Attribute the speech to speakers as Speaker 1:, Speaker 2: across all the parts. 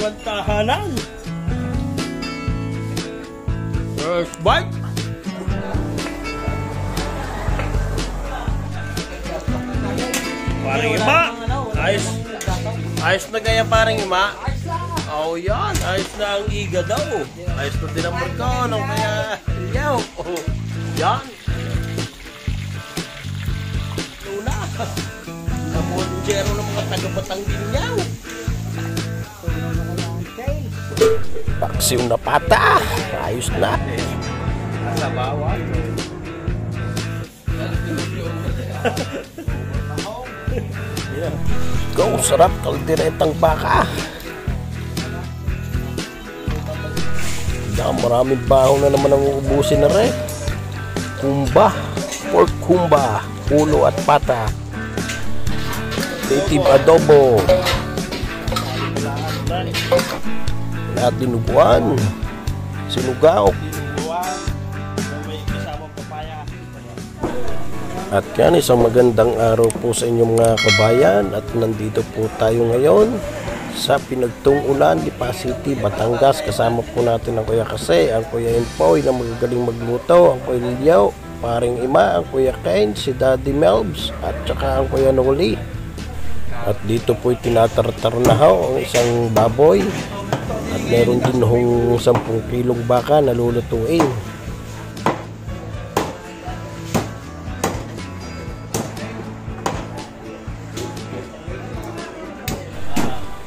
Speaker 1: naman tahanan. First bite. Paring Ima. Ayos na kaya paring Ima. Oh yan, ayos na ang iga daw. Ayos na din ang merkano, kaya yaw. Oh, yan. Luna. Kabonjero ng mga taga-Batanggin. Paksiw na pata. Ayos na. Nasa bawal. Go, sarap kalderetang baka. Maraming baho na naman ang uubusin na rin. Kumba, pork kumba, ulo at pata. Native adobo. At dinuguan. Sinugaw. At yan, isang magandang araw po sa inyong mga kabayan. At nandito po tayo ngayon sa pinagtong ulan, Lipa City, Batangas. Kasama po natin ang Kuya Kase, ang Kuya Empoy na magagaling magluto, ang Kuya Liliaw, paring Ima, ang Kuya Ken, si Daddy Melbs, at saka ang Kuya Noli. At dito po tinatartar na ang isang baboy. At meron din hong 10 kilong baka na lulutuin.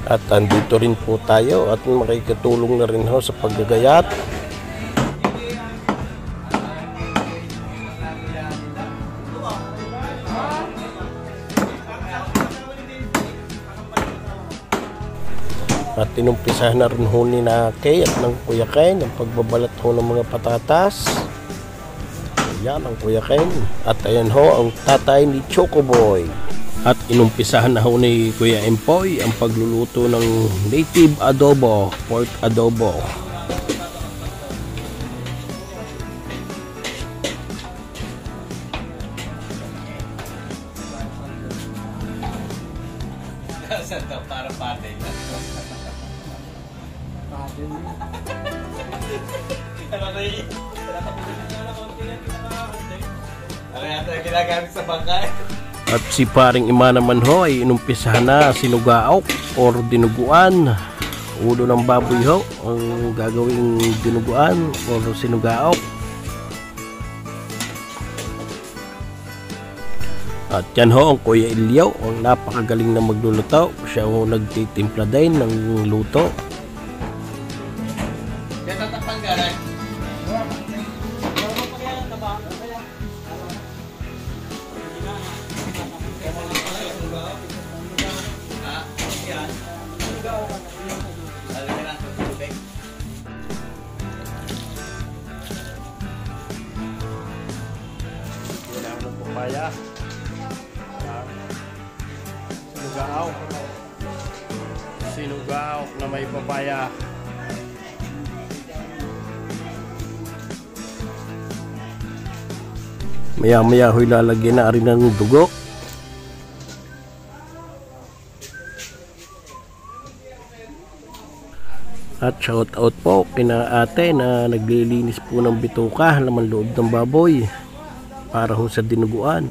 Speaker 1: At andito rin po tayo at makikitulong na rin ho sa paggagayat. At tinumpisahan na rin ho ni na Kay at ng Kuya Ken ang pagbabalat ho ng mga patatas. Ayan ang Kuya Ken. At ayan ho ang tatay ni Chocoboy. At inumpisahan na ho ni Kuya Empoy ang pagluluto ng native adobo, pork adobo.
Speaker 2: Para pati. Ano yata yung ginagamit sa bangkay?
Speaker 1: At si paring Ima naman ho ay inumpisahan na sinugaok or dinuguan. Ulo ng baboy ho ang gagawing dinuguan or sinugaok. At yan ho ang Kuya Ilyaw, ang napakagaling na magluluto. Siya ho nagtitimpla din ng luto. Papaya, sinugaw na may papaya. Maya-maya ho'y lalagyan na rin ng dugo. At shout out po kina ate na naglilinis po ng bituka, laman loob ng baboy para ho sa dinuguan.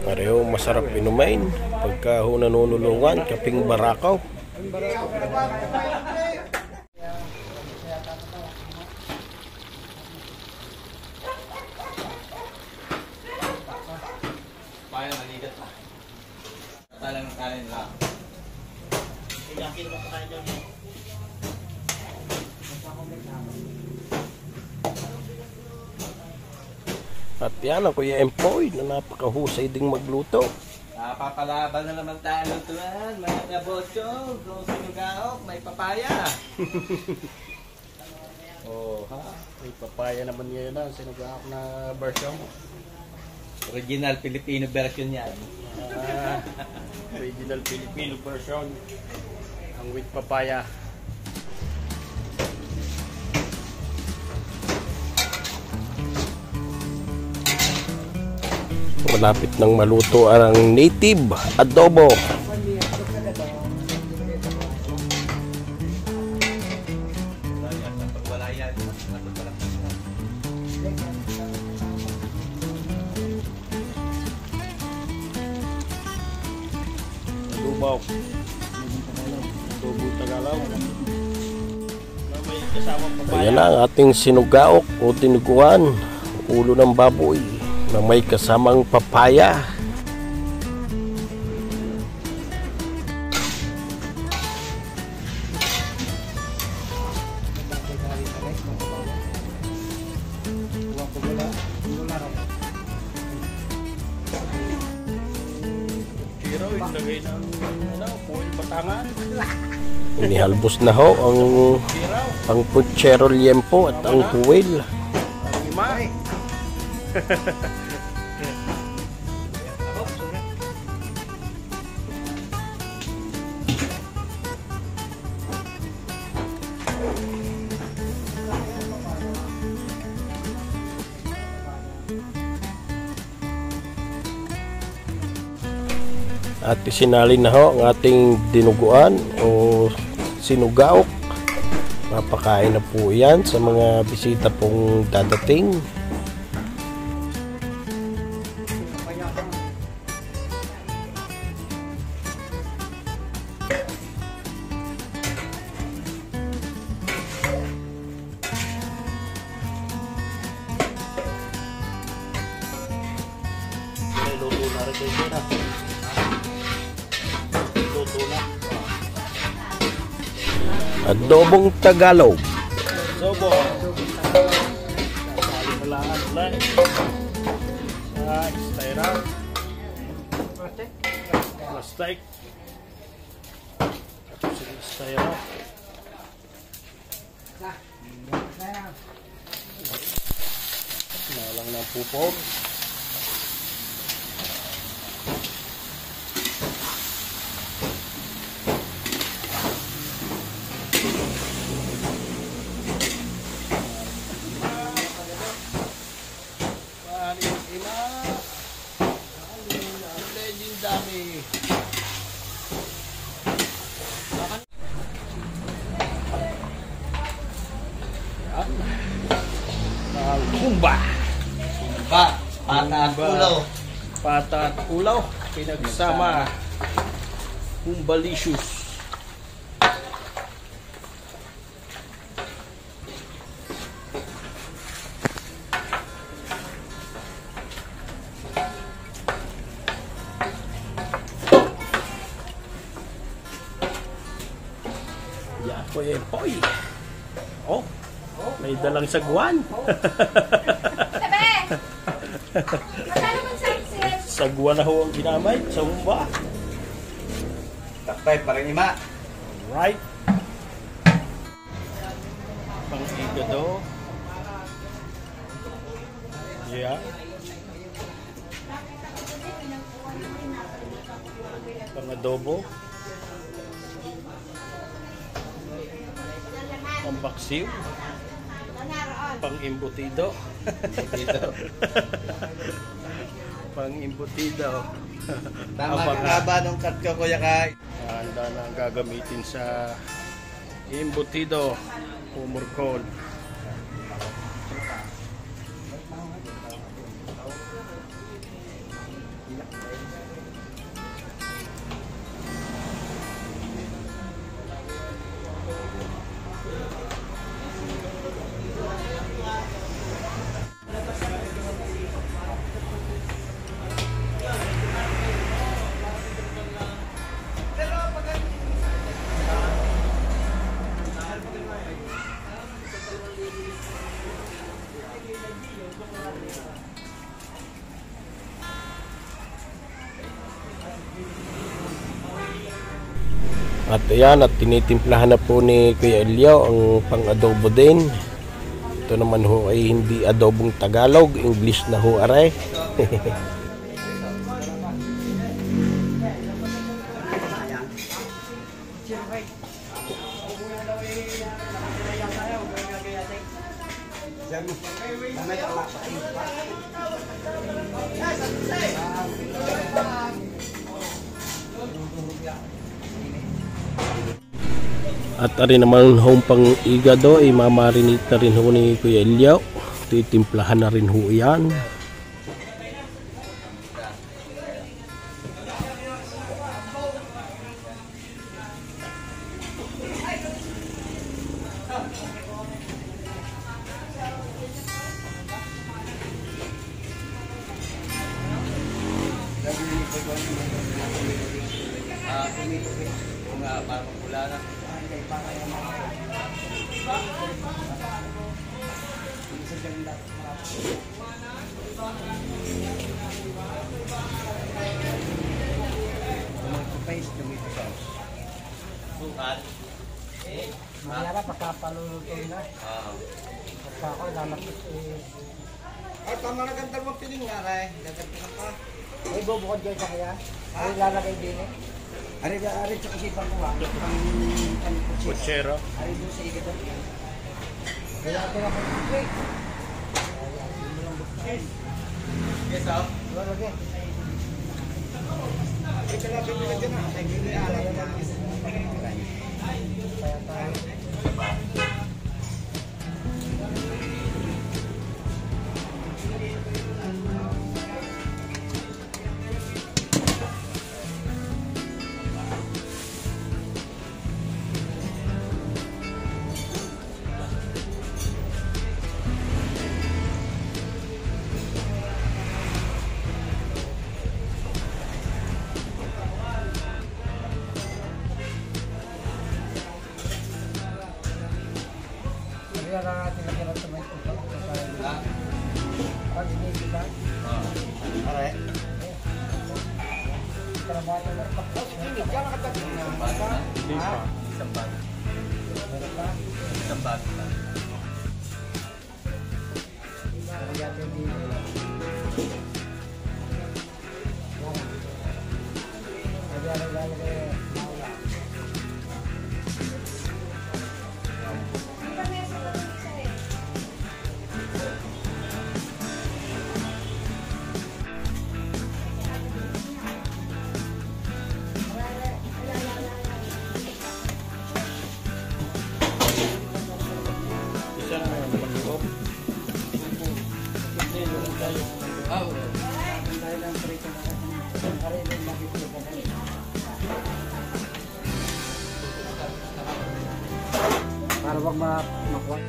Speaker 1: Pareho masarap inumain pagka ho nanunulungan, kaping barakaw.
Speaker 2: Paano maligat pa? Talang ng kanin lang. Yakin mo pa tayo dyan.
Speaker 1: At yan ang Kuya Empoy na napakahusay ding magluto.
Speaker 2: Napapalaban na naman tayo lutuan, mga kabocho. Kung sinugaok, may papaya.
Speaker 1: Oh, ha? May papaya naman ngayon na. Sinugahak na version.
Speaker 2: Original Filipino version yan.
Speaker 1: Original Filipino version. Ang with papaya. Malapit nang maluto ang native adobo.
Speaker 2: Kapag wala yan, matutulang.
Speaker 1: Adobo. Adobo Tagalog. May kasamang papaya. Ayan na ang ating sinugaok o tinuguan. Ulo ng baboy na may kasamang papaya. Pero ilagay ng puwil batangan. Inihalbos na ho ang puchero liempo at ang puwil. Ang at isinali na ho ang ating dinuguan o sinugaok. Mapakain na po yan sa mga bisita pong dadating. Luto na rin kayo na. Luto na. Adobong Tagalog. Adobo. Malaan lang. Sa istayra. Plastic. Tapos sa istayra. Nalang na pupog. Kumba.
Speaker 2: Pata at ulaw.
Speaker 1: Pata at ulaw. Pinagsama. Kumbalicious. Poy. Oh, may dalang sagwan.
Speaker 3: Sabi! Magkano mong sunset?
Speaker 1: Sagwan na ho ang ginamay sa humba.
Speaker 2: Takpay, parang ima.
Speaker 1: Right. Pang-igado. Yeah. Pang-adobo. Pang-baksiw. Pang-imbutido. Pang-imbutido.
Speaker 2: Tama ka nga ba nung cut ko, Kuya Kai?
Speaker 1: Handa na ang gagamitin sa imbutido. Umurkol. At ayan, at tinitimplahan na po ni Kuya Elio ang pang-adobo din. ito naman ho ay hindi adobong Tagalog, English na ho are. At ari naman hong pang igado ay mamarinate na rin ho ni Kuya Elio. Titimplahan na rin ho yan.
Speaker 4: Mayara pagkapalulutin na. Pagka ako lalapit
Speaker 2: Ay, tama na ganda mo piling nga rin. Gaganda pa.
Speaker 4: ay bubukod kayo sa kaya. Ay lalagay din eh.
Speaker 2: Ari sa isipan ko ha. Ang
Speaker 1: Puchero.
Speaker 2: Ari doon sa ikot.
Speaker 4: Kaya ito na po. Wait.
Speaker 2: Yes, oh.
Speaker 4: Lalagay.
Speaker 2: Ito lang pinila dyan ha. Ay, hindi alam na.
Speaker 4: Kaya tayo. Kaya na natin nakira sa may tuto. Pag hindi kita.
Speaker 2: Are.
Speaker 4: Trabaho na.
Speaker 2: Hindi, diyan nakatabi. Isang bag. Isang bag. Isang bag.
Speaker 4: Kaya ito hindi. Kaya lalagay. Para wag makuha.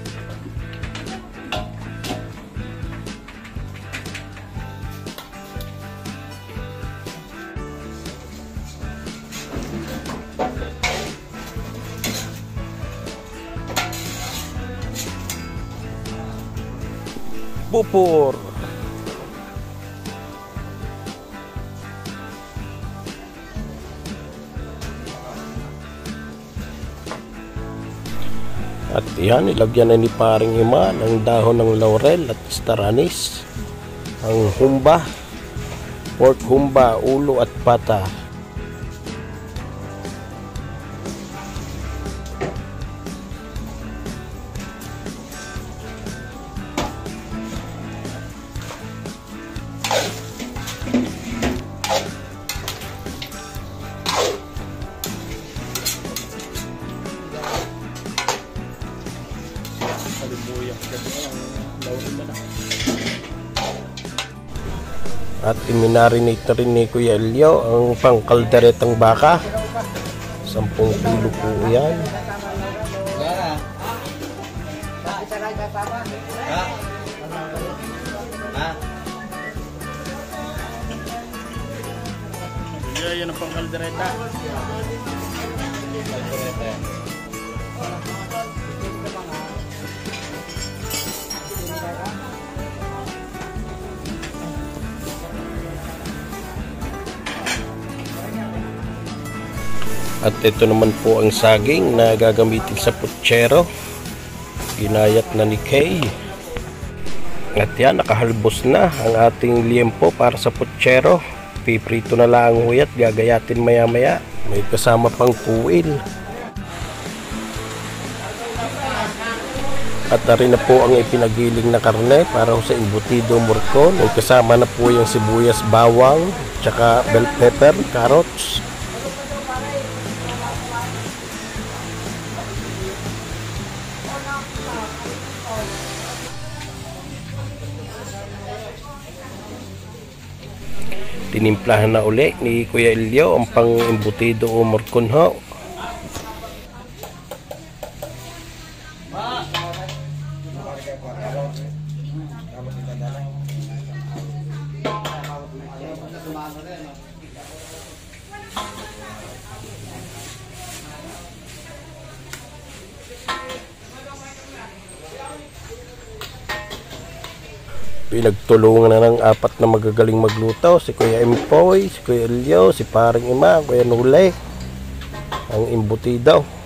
Speaker 1: Bupor. At yan, ilagyan na ni paring Ima ng dahon ng laurel at star anise, ang humba, pork humba, ulo at pata. At iminarinate na rin ni Kuya Elio ang pangkalderetang baka. 10 kilo po yan.
Speaker 2: Wala.
Speaker 4: Isa lang tama.
Speaker 2: Ha? Ha?
Speaker 1: Yan ang pangkaldereta. At ito naman po ang saging na gagamitin sa puchero. Ginayat na ni Kay. At yan, nakahalbos na ang ating liempo para sa putsero. Piprito na lang ang huyat, gagayatin maya maya. May kasama pang kuil. At rin na po ang ipinagiling na karne para sa embutido morcon. May kasama na po yung sibuyas, bawang, tsaka bell pepper, carrots. Tinimplahan na uli ni Kuya Elio ang pang-embutido o morcon ho. Pinagtulungan na ng apat na magagaling magluto, si Kuya Empoy, si Kuya Elio, si Paring Ima, Kuya Nule, ang embutido.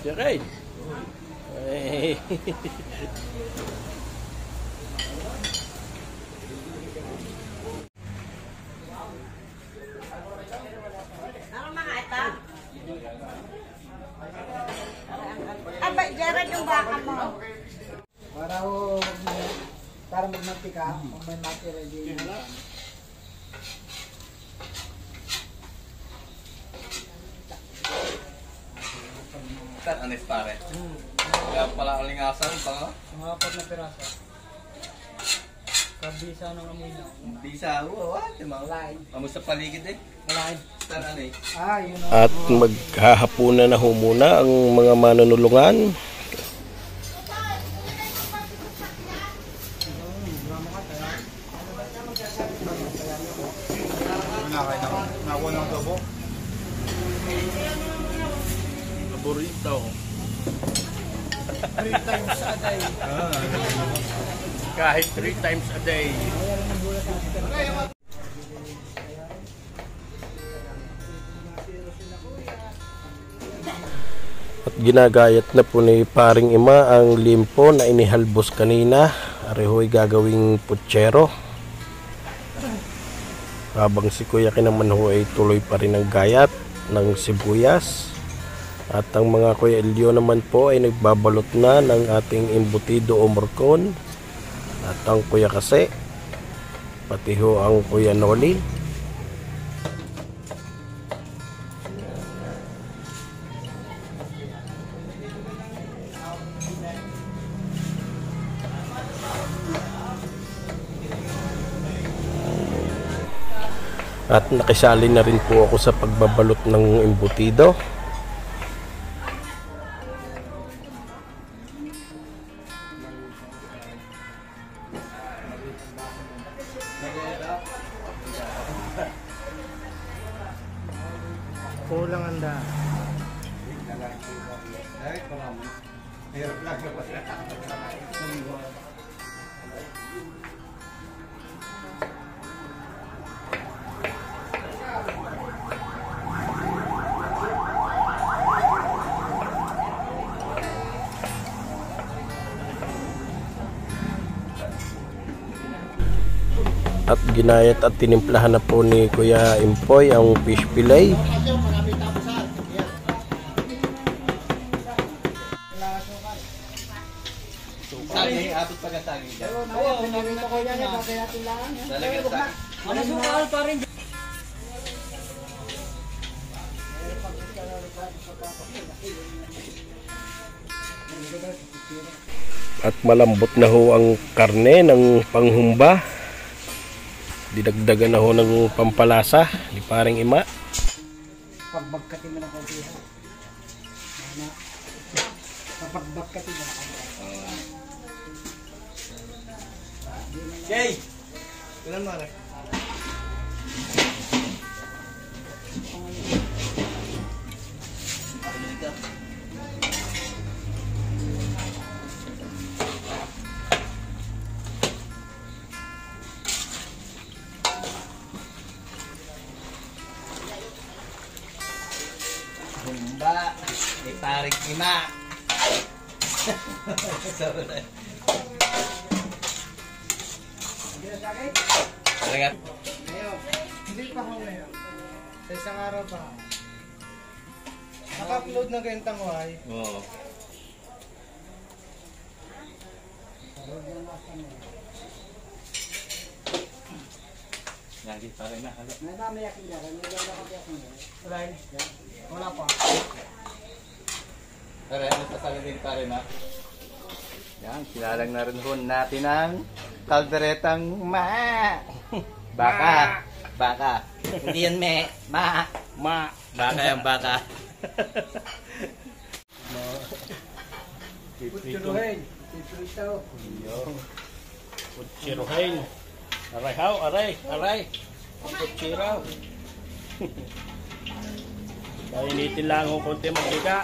Speaker 1: Okay. Hey.
Speaker 3: Abay, Jared, yung baka mo.
Speaker 4: Para magmantika, kung may material din.
Speaker 2: Anis pare. Kaya pala alingasan pa.
Speaker 4: Mga 4 na piraso. Kabisa ng amoy niya.
Speaker 2: Bisa, what? Amo sa paligid eh.
Speaker 4: Malain.
Speaker 2: Taran eh.
Speaker 4: Yun
Speaker 1: At maghahapunan na ho muna ang mga manunulungan.
Speaker 2: Nakuha ng tubo. Burrito.
Speaker 4: 3 times a day.
Speaker 1: Kahit 3 times a day. At ginagayat na po ni Paring Ima ang limpo na inihalbos kanina. Areho'y gagawing putsero. Habang si Kuya Kinaman ho ay tuloy pa rin ang gayat ng sibuyas. At ang mga Kuya Elio naman po ay nagbabalot na ng ating embutido o morcon. At ang Kuya Kase, pati ho ang Kuya Noli. At nakisali na rin po ako sa pagbabalot ng embutido.
Speaker 4: Kulang anda.
Speaker 1: At ginayat at tinimplahan na po ni Kuya Impoy ang fish fillet.
Speaker 2: Saging, abot pa ka saging dyan. Lalagyan saging.
Speaker 1: At malambot na ho ang karne ng panghumba. Didagdagan na ho ng pampalasa ni paring Ima.
Speaker 4: Pagbagkatin mo ng konti ha. Pagbagkatin mo ng konti.
Speaker 2: Jay! Ilan mo rin? Humba, ni paring Ima. Sorry. Talaga.
Speaker 4: Ngayon, hindi pa ako ngayon. Sa isang araw pa ako. Naka-upload na ganyan tanguay.
Speaker 2: Oo. Lagi pa rin na.
Speaker 4: Wala pa.
Speaker 2: Pero ano sasabi din pa rin ha? Yan, kilalang na rin ho natin ang kalderetang baka. Baka. Hindi yan baka yung baka.
Speaker 4: Putsuruhin. Putsuritaw.
Speaker 1: Putsiruhin. Aray how, aray. Putsiraw. Painitin lang ho konti magbiga.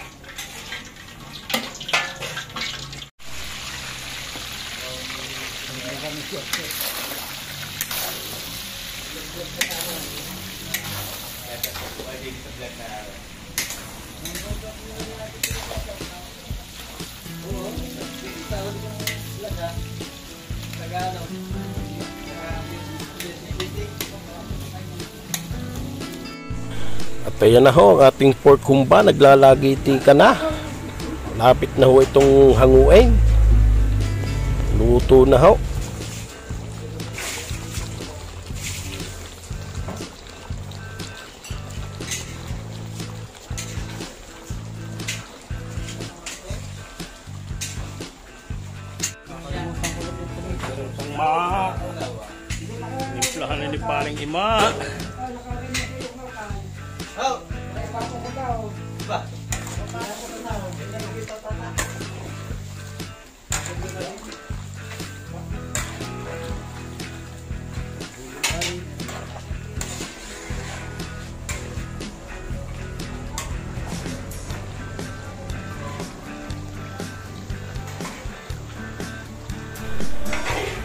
Speaker 1: At ayan na ho ang ating pork humba, naglalagiti ka na. Lapit na ho itong hanguin. Luto na ho. Nimplahan na ni paring Ima.
Speaker 2: Oh! Ba?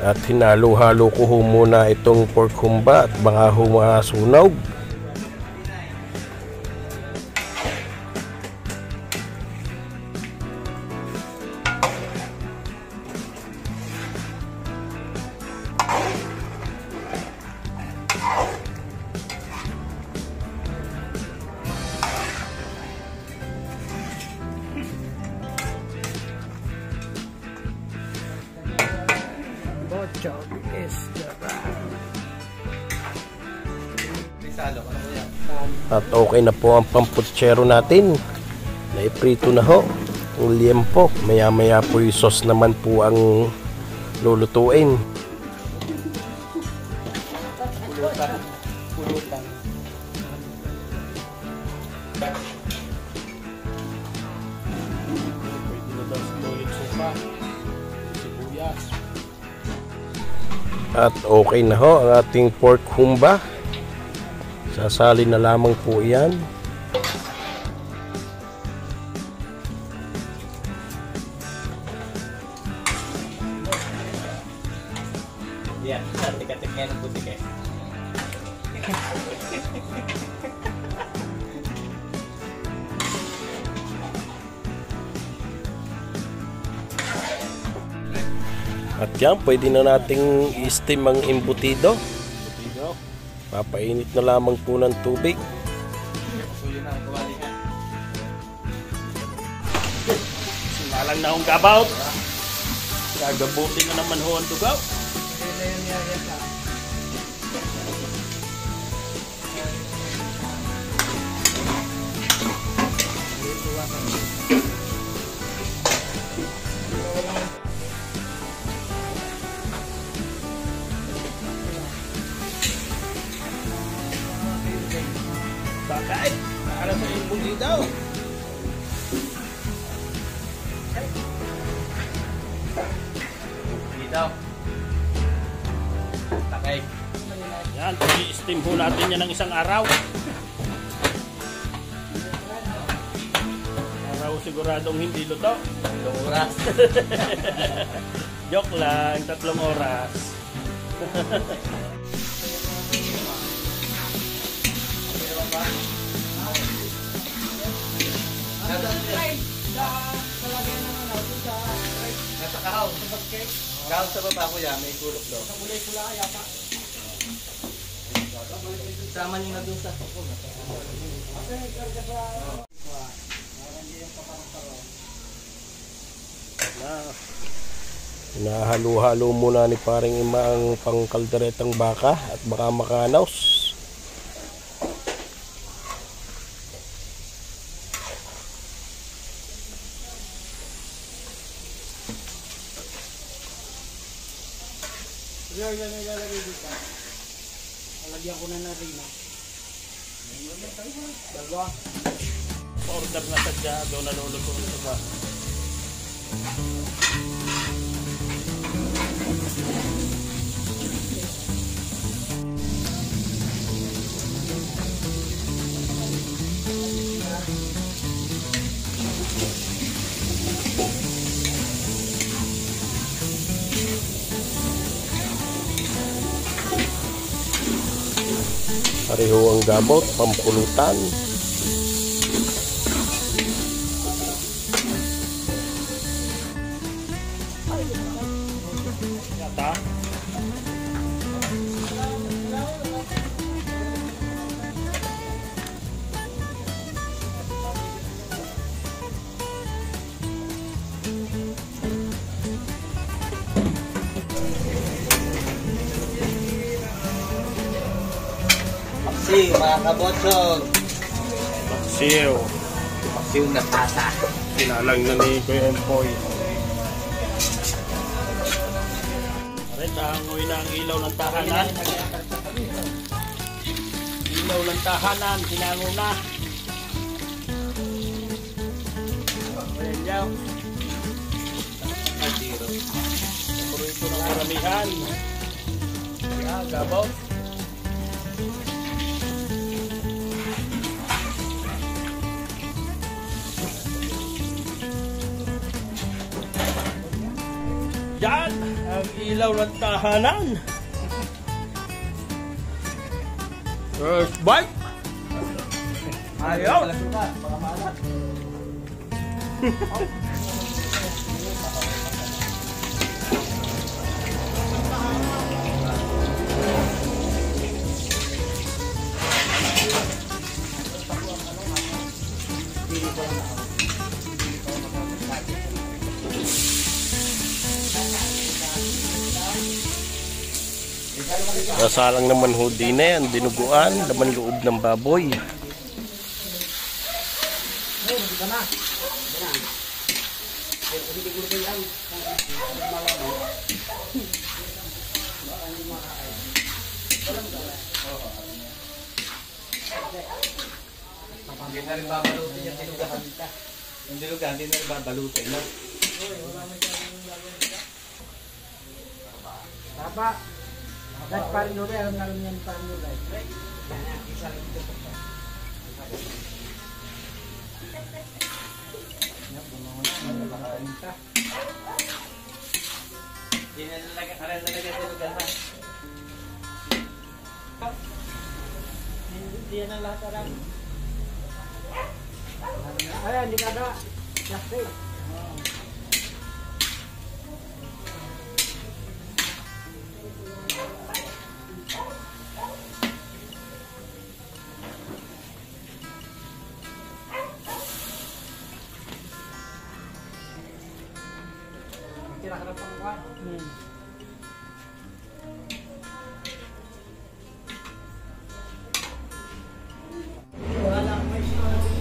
Speaker 1: At hinalo-halo ko ho muna itong pork humba at baka humasunog.
Speaker 2: salo. Ano ko yan?
Speaker 1: At okay na po ang pamputsero natin. Naiprito na ho. Ang liempo. Maya maya po yung sauce naman po ang lulutuin.
Speaker 2: Pulutan. Pulutan.
Speaker 1: Pwede na daw sulit suka. Sibuyas. At okay na ho ang ating pork humba. Sasali na lamang po yan.
Speaker 2: Yan. Tikat-tik yan ang putik eh.
Speaker 1: At yan, pwede na nating i-steam ang embutido. Papainit na lamang po ng tubig.
Speaker 2: Suyo na ang kawalihan.
Speaker 1: Sinalang na akong gabaut. Gagabutin na naman ho ang dugaw. Bakit? Para sa embutido.
Speaker 2: Dito. Takay.
Speaker 1: Yan, i-steam po natin yan ng isang araw. Araw siguradong hindi luto.
Speaker 2: 2 oras.
Speaker 1: Joke lang, 3 oras.
Speaker 2: Nasa kahaw. Kahaw sa baba ko yan. May kulok daw. Sama niyo na dun sa tukol.
Speaker 1: Hinahalo-halo muna ni paring Ima ang pangkalderetang baka at baka makanaws.
Speaker 4: Yan ilalagay dito. Lalagyan ko na na rin. Dalawa.
Speaker 1: Order na sadya, doon naluluto ito ba? Pareho ang gamot, pampulutan. Yata.
Speaker 2: Paksiw, mga kabotsog.
Speaker 1: Paksiw.
Speaker 2: Paksiw na tasa.
Speaker 1: Sinalang na ni Kuya Empoy. Aray, tahangoy na ang ilaw ng tahanan. Ilaw ng tahanan, sinango na. Ayan yaw. Puro ito ng karamihan. Yeah, gabaw. Yan ang ilaw ng tahanan. First bite. Ayaw. Nasalang naman ho din eh, ang dinuguan, laman loob ng baboy.
Speaker 2: Hindi na rin babalutin yung dinugahan. Yung dinugahan, hindi na rin babalutin. No?
Speaker 4: Papa, that's parlure, alam na rin yan parlure.
Speaker 2: Hindi na nalagyan dinugahan.
Speaker 4: Hindi yan ang lahat alam. Ay, hindi ka na. Plastic. Tira ka na pang kuwan.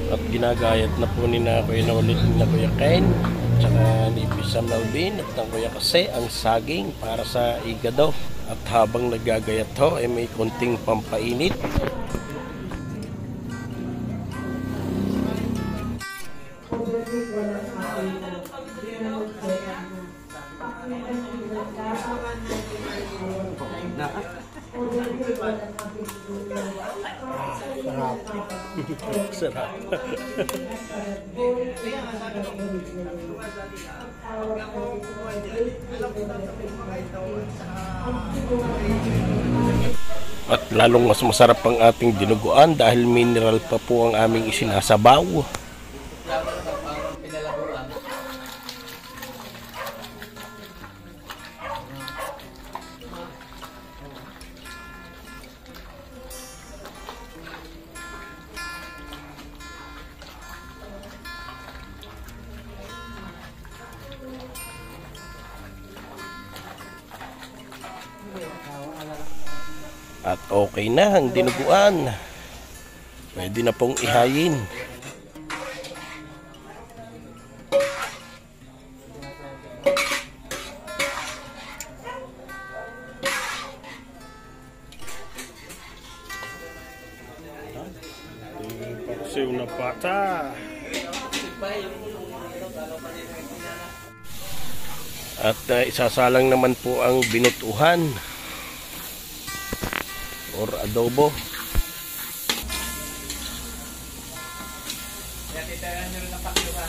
Speaker 1: At ginagayat na po ni na Kuya Nolit na Kuya Ken, tsaka ni Pisam Melvin at ng Kuya Kase ang saging para sa igado. At habang nagagayat ho ay may konting pampainit. Sarap. At lalong mas masarap ang ating dinuguan dahil mineral pa po ang aming isinasabaw.
Speaker 2: Pinalabuan.
Speaker 1: At okay na ang dinuguan. Pwede na pong ihayin. Paksiw na pata. At isasalang naman po ang binutuhan or adobo.
Speaker 2: Kaya titayan nyo rin ang pakyo ha.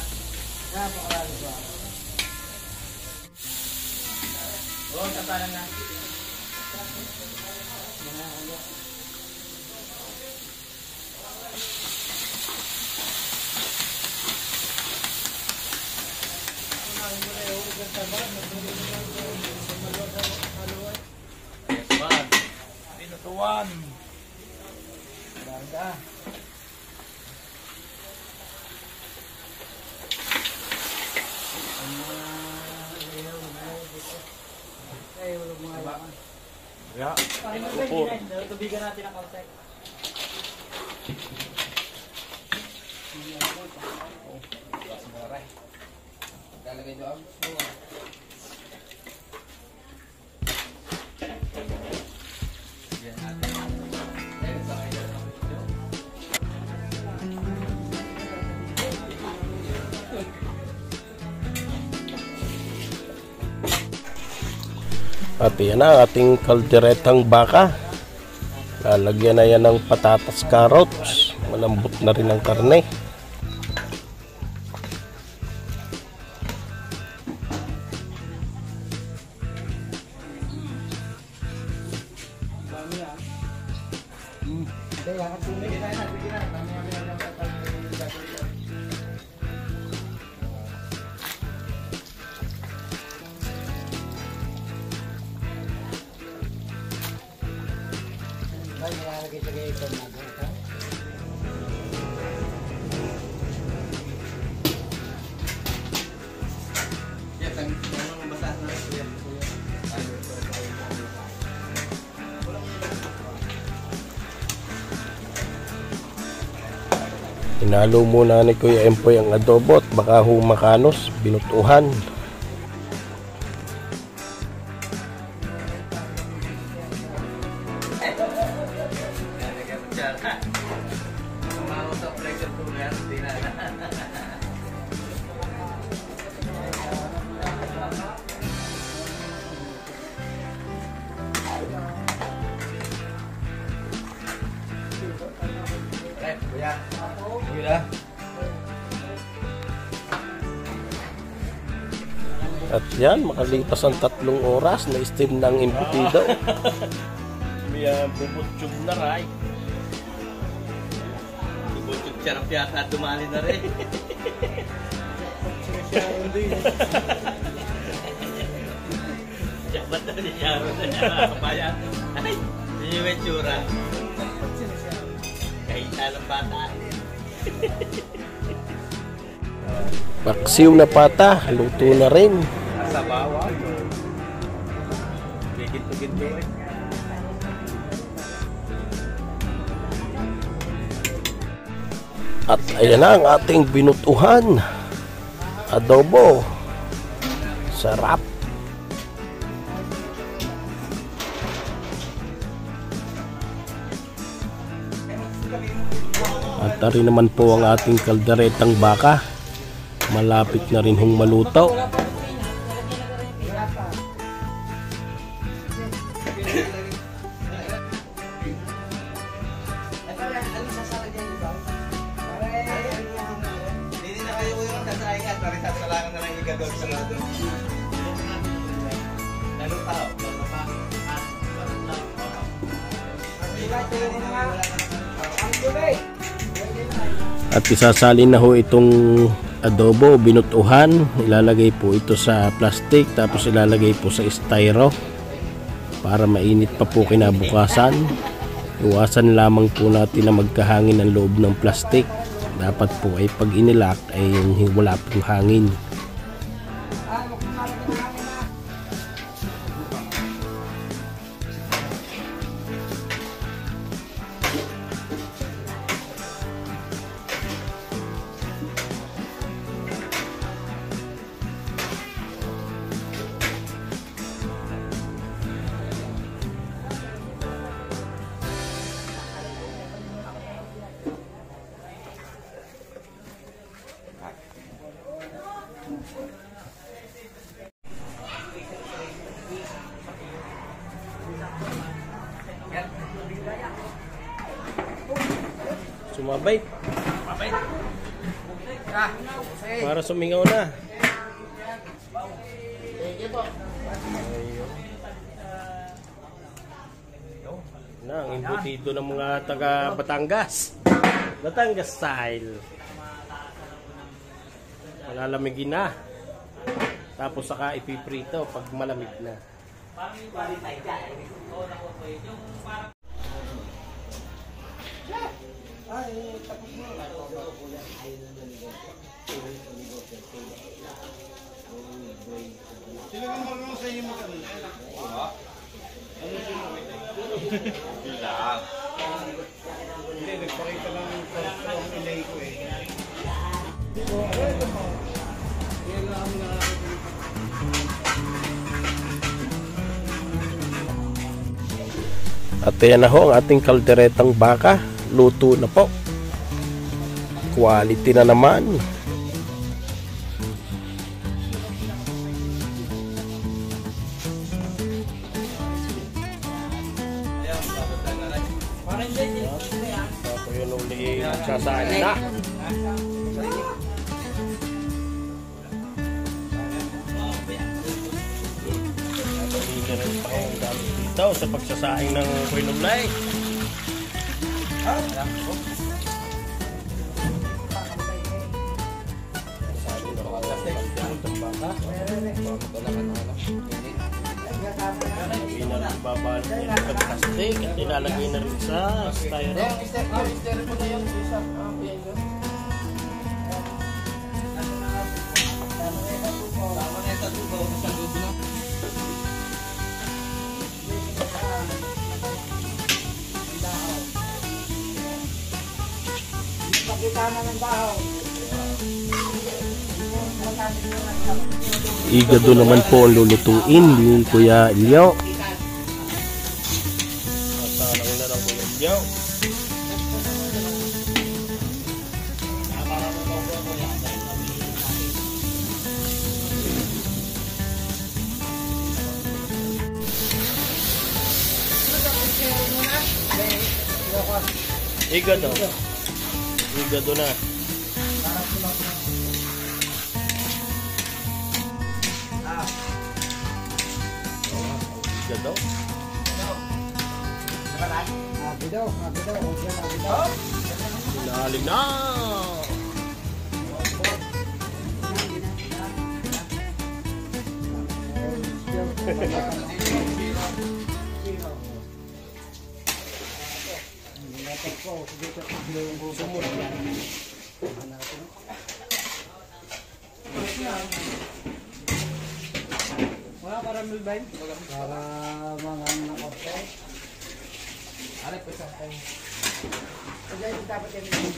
Speaker 2: Oo, tatalan na. Pinutuan. Ganda.
Speaker 1: Ya,
Speaker 2: Pupur. Tubigan natin ang kausay. Lalagay doon.
Speaker 1: At yan na ating kalderetang baka. Lalagyan na yan ng patatas, carrots. Malambot na rin ang karne. Hinalo muna ni Kuya Empoy ang adobo at baka humakanos, binutuhan. At yan, makalipas ang 3 oras na steam ng embutido. May bubutsyog na ray.
Speaker 2: Bubutsyog sarap yata, dumali na rin. Jabat na ni Sharon na niya mga kabayan. Ay, yun yung itsura. Kahit alam bata.
Speaker 1: Paksiw na pata, luto na rin.
Speaker 2: Sa bawah. Gigit-gito eh.
Speaker 1: At ayan na ang ating binutuhan. Adobo. Sarap. At rin naman po ang ating kalderetang baka. Malapit na rin hong maluto.
Speaker 2: Hindi na kayo yung kasaingan. Parisasalangan na lang igagawin sa lado. Lalo tao.
Speaker 1: At isasalin na ho itong adobo, binutuhan. Ilalagay po ito sa plastic, tapos ilalagay po sa styro para mainit pa po kinabukasan. Iwasan lamang po natin na magkahangin ang loob ng plastic. Dapat po ay pag inilak ay wala pong hangin. Sumabay. Para sumingaw na. Na, ang embutido ng mga taga Batangas. Batangas style. Malalamigin na. Tapos saka ipiprito pag malamig na.
Speaker 2: Sino kang marunong sa inyo mag-ano? Ano sino? Bilang. Hindi, nagpakita lang yung ilay ko eh.
Speaker 1: At yan na ho ang ating kalderetang baka. Luto na po. Quality na naman. Tapos yun uli magsasain na. Dito sa pagsasaing ng kuinumlay. Babalik niya ng plastic at ilalagay na rin sa styro.
Speaker 4: Nakita na ng bahaw.
Speaker 1: Igado naman po ang lulutuin ni Kuya Elio. Masalang na lang Kuya Elio. Igado. Igado na. Igado.
Speaker 4: Abidaw. Abidaw.
Speaker 1: Ilalim na.
Speaker 2: Wala para milbain?
Speaker 4: Para mga nakapos.
Speaker 2: Ano po sa akin?
Speaker 4: Kaya yung dapat yan yung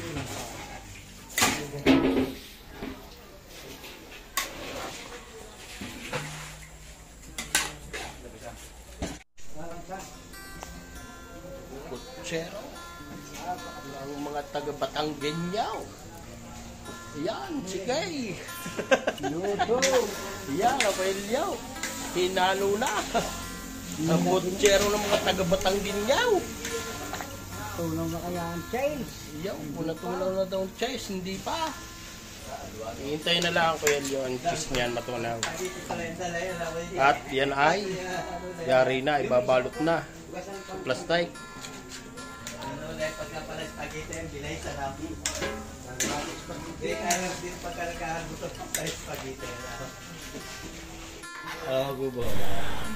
Speaker 1: Kutsero. Ang mga taga-Batanggenyaw. Yan, sige.
Speaker 4: luto.
Speaker 1: Yan, Rafaelio. Hinalo na. Ang kutsero ng mga taga-Batanggenyaw.
Speaker 4: Tulong na kaya ang chase.
Speaker 1: Yaw, punatunaw na daw ang chase, hindi pa. Hintayin na lang Kuya Elio ang cheese niyan matunaw. At yan ay yari na, ibabalot na. Plastic.
Speaker 2: Pagka pala spaghetti ang bilay sa rapi. Hindi, alam din pagkalagahan mo ito sa spaghetti.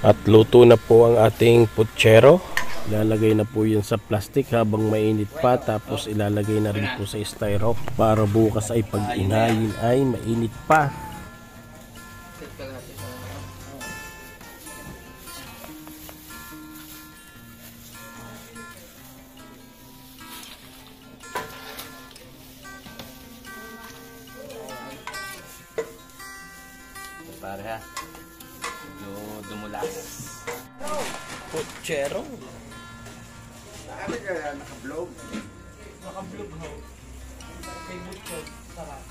Speaker 1: At luto na po ang ating putsero. Ilalagay na po yun sa plastic habang mainit pa, tapos ilalagay na rin po sa styro para bukas ay pag inayin ay mainit pa.
Speaker 2: Pare ha. Medyo dumulas.
Speaker 1: Putsero.
Speaker 4: Ano kaya naka-vlog?
Speaker 2: Naka-vlog ho. Kay Butcho. Sarap.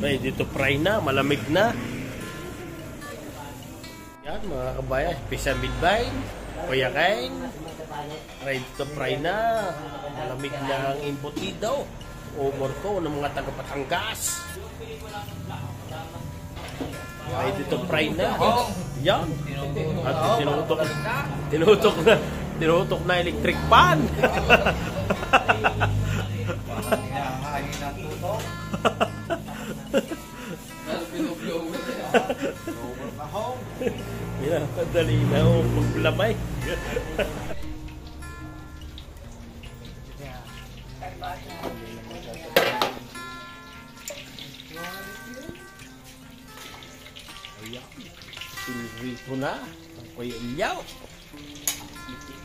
Speaker 1: Ready to fry na, malamig na. Yan mga kabayan, special midbine, Kuya Kain. Ready to fry na, malamig na ang embutido. Umor ko ng mga taga-Batangas. Ready to fry na. Yan. At tinutok na electric pan. Yan, dali na o paglamay. Pinrito na ang Kuya Elio.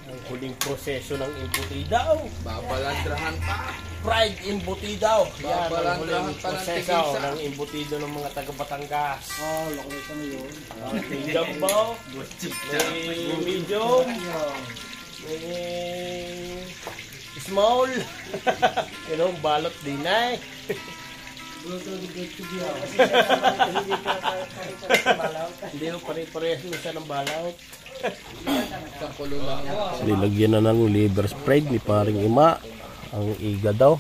Speaker 1: Ang huling proseso ng embutidaw.
Speaker 2: Babalandrahan pa.
Speaker 1: Fried embutidaw. Yan ang
Speaker 2: Babalandrahan
Speaker 1: huling
Speaker 2: pa ng
Speaker 1: proseso
Speaker 2: tigisa.
Speaker 1: ng embutido ng mga taga-Batangas.
Speaker 4: Oh, lakulitan mo yun.
Speaker 1: May jumbo, may medium, may small. You know, balot din ay. Hindi mo pare-parehas mo siya ng balot.
Speaker 2: Kakulo lang.
Speaker 1: Nilagyan na ng liver spread ni paring Ima. Ang iga daw.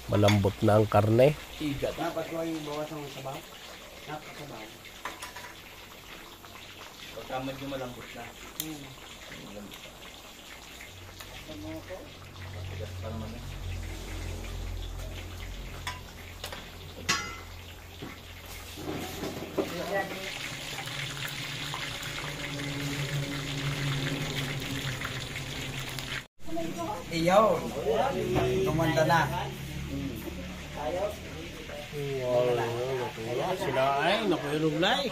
Speaker 1: Malambot na ang karne. Iga.
Speaker 4: Dapat ko yung bawas ng sabaw. Napakasabaw.
Speaker 2: Pagka medyo malambot na.
Speaker 4: Iyaw. Tumanda na.
Speaker 1: Sila ay nakuyulog na eh.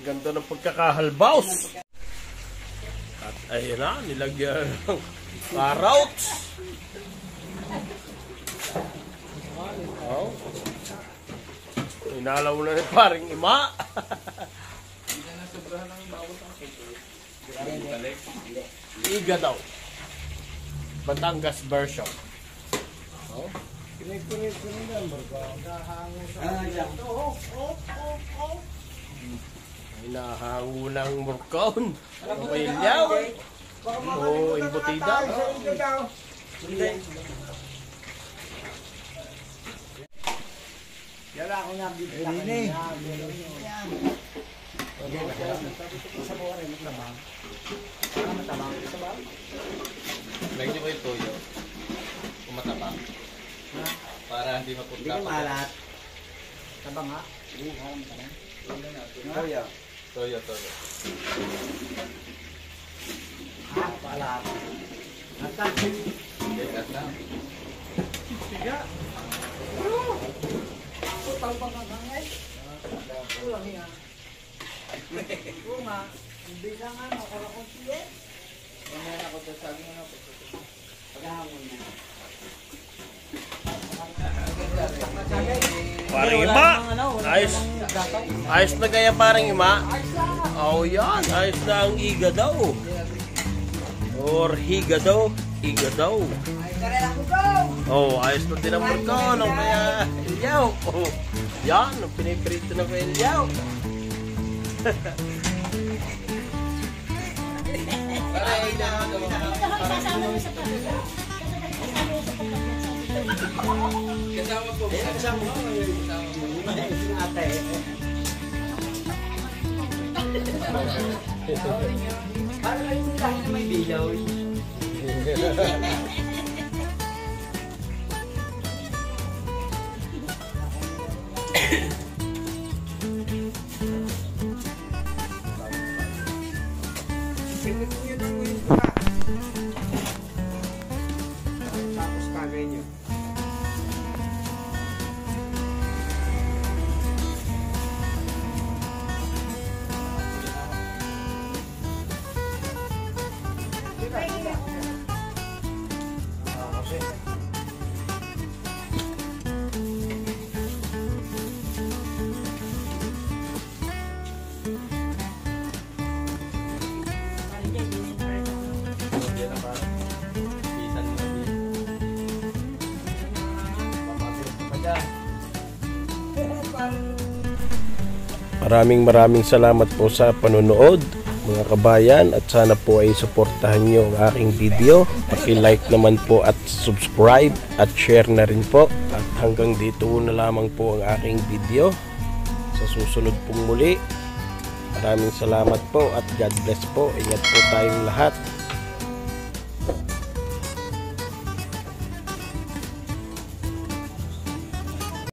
Speaker 1: Ganda ng pagkakahalbaus. At ayun na, nilagyan ng carrots. Oh. Inalaw na rin paring ima. Iga daw. Batangas version. Oh. Hinahango ng murkaon. Pailyaw. O imbutida.
Speaker 4: Yala ako nga bibita kanina.
Speaker 2: Lagyan ko yung toyo. Kung matabang. Para hindi mapunta.
Speaker 4: Hindi ko malat. Tabang ha? Toyo.
Speaker 2: Toyo.
Speaker 4: Palat. Natan.
Speaker 2: Dekat lang.
Speaker 4: Siga. Putang pangangay. Kulang yan. Oo nga. Hindi ka nga makarakon siya.
Speaker 2: Mamaya ako sa saging ano.
Speaker 4: Paghahamon na.
Speaker 1: Paring ima. Ayos. Ayos na kaya paring ima. Oh yan. Ayos na ang iga daw. Or higa daw. Iga daw. Oh, ayos na din ang murkaon. Ang kaya ilyaw. Oh, yan. Ang piniprito na kaya ilyaw.
Speaker 2: Kasama po.
Speaker 4: Ate. Parang ayun tayo na may bilaw. Tapos tagay nyo.
Speaker 1: Maraming salamat po sa panonood mga kabayan at sana po ay suportahan nyo ang aking video. Paki-like naman po at subscribe at share na rin po. At hanggang dito na lamang po ang aking video. Sa susunod pong muli. Maraming salamat po at God bless po. Ingat po tayong lahat.